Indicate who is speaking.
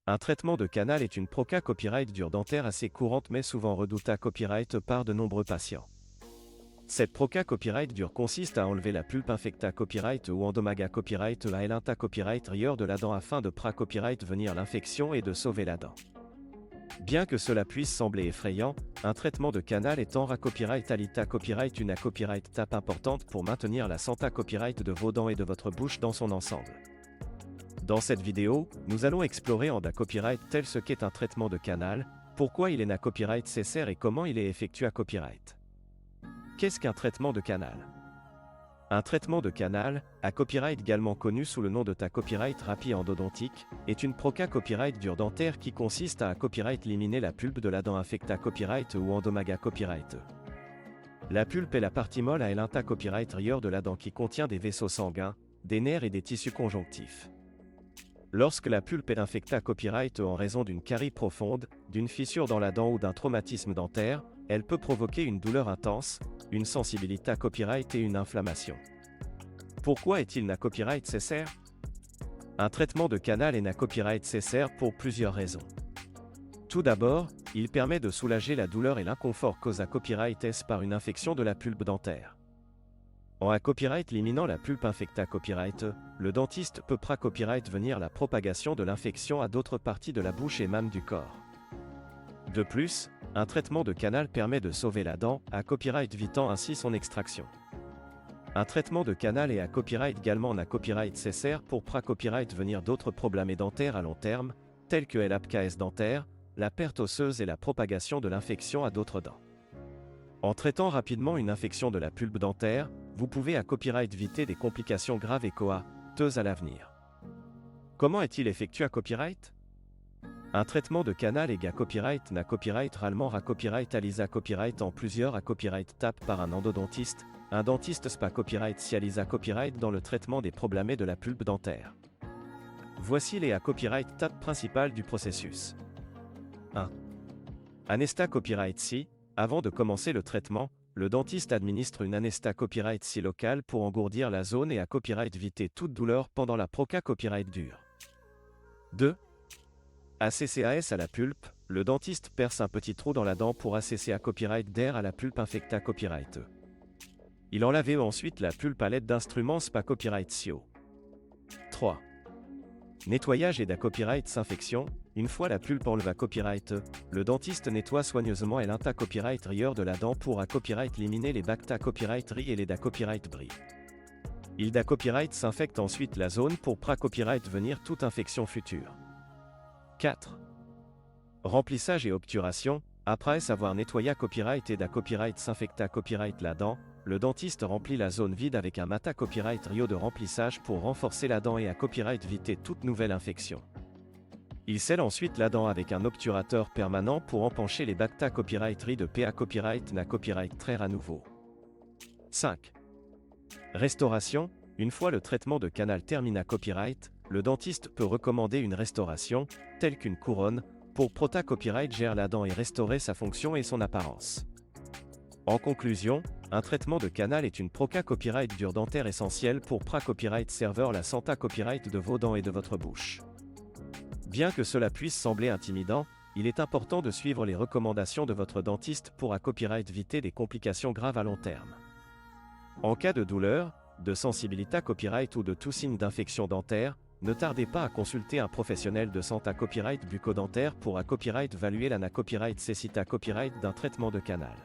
Speaker 1: Un traitement de canal est une proca copyright dure dentaire assez courante mais souvent redoutable copyright par de nombreux patients. Cette proca copyright dure consiste à enlever la pulpe infecta copyright ou endomaga copyright à elinta copyright rieur de la dent afin de copyright venir l'infection et de sauver la dent. Bien que cela puisse sembler effrayant, un traitement de canal est en copyright alita copyright une copyright tape importante pour maintenir la santé copyright de vos dents et de votre bouche dans son ensemble. Dans cette vidéo, nous allons explorer en copyright tel ce qu'est un traitement de canal, pourquoi il est na copyright cessaire et comment il est effectué à copyright. Qu'est-ce qu'un traitement de canal? Un traitement de canal, à copyright également connu sous le nom de copyright rapide endodontique, est une proca copyright dure dentaire qui consiste à copyright éliminer la pulpe de la dent infecta copyright ou endomaga copyright. La pulpe est la partie molle à elinta copyright rieur de la dent qui contient des vaisseaux sanguins, des nerfs et des tissus conjonctifs. Lorsque la pulpe est infecta copyright en raison d'une carie profonde, d'une fissure dans la dent ou d'un traumatisme dentaire, elle peut provoquer une douleur intense, une sensibilité à copyright et une inflammation. Pourquoi est-il na copyright cessaire? Un traitement de canal est na copyright cessaire pour plusieurs raisons. Tout d'abord, il permet de soulager la douleur et l'inconfort causé à copyright S par une infection de la pulpe dentaire. En copyright éliminant la pulpe infecta copyright, le dentiste peut copyright venir la propagation de l'infection à d'autres parties de la bouche et même du corps. De plus, un traitement de canal permet de sauver la dent, à copyright évitant ainsi son extraction. Un traitement de canal est à copyright également na copyright cessaire pour copyright venir d'autres problèmes dentaires à long terme, tels que l'APKS dentaire, la perte osseuse et la propagation de l'infection à d'autres dents. En traitant rapidement une infection de la pulpe dentaire, vous pouvez à copyright éviter des complications graves et coûteuses à l'avenir. Comment est-il effectué à copyright? Un traitement de canal est copyright na copyright rarement à copyright alisa copyright en plusieurs à copyright tape par un endodontiste, un dentiste spa copyright si alisa copyright dans le traitement des problèmes de la pulpe dentaire. Voici les copyright tape principales du processus. 1. Anesta copyright si, avant de commencer le traitement, le dentiste administre une anesta copyright si locale pour engourdir la zone et à copyright éviter toute douleur pendant la proca copyright dure. 2. ACCAS à la pulpe, le dentiste perce un petit trou dans la dent pour ACCA copyright d'air à la pulpe infecta copyright. Il enlève ensuite la pulpe à l'aide d'instruments spa copyright SIO. 3. Nettoyage et copyright s'infection, une fois la pulpe enleva copyright, le dentiste nettoie soigneusement elinta copyright rieur de la dent pour copyright éliminer les bacta copyright ri et les copyright bris. Il copyright s'infecte ensuite la zone pour copyright venir toute infection future. 4. Remplissage et obturation, après avoir nettoyé copyright et copyright s'infecta copyright la dent, le dentiste remplit la zone vide avec un mata copyright rio de remplissage pour renforcer la dent et à copyright éviter toute nouvelle infection. Il scelle ensuite la dent avec un obturateur permanent pour empancher les bacta copyright ri de PA copyright na copyright traire à nouveau. 5. Restauration, une fois le traitement de canal termina copyright, le dentiste peut recommander une restauration, telle qu'une couronne, pour prota copyright gère la dent et restaurer sa fonction et son apparence. En conclusion, un traitement de canal est une proca copyright dure dentaire essentielle pour copyright serveur la santé copyright de vos dents et de votre bouche. Bien que cela puisse sembler intimidant, il est important de suivre les recommandations de votre dentiste pour copyright éviter des complications graves à long terme. En cas de douleur, de sensibilité à copyright ou de tout signe d'infection dentaire, ne tardez pas à consulter un professionnel de santé copyright bucco-dentaire pour copyright évaluer la copyright cécita copyright d'un traitement de canal.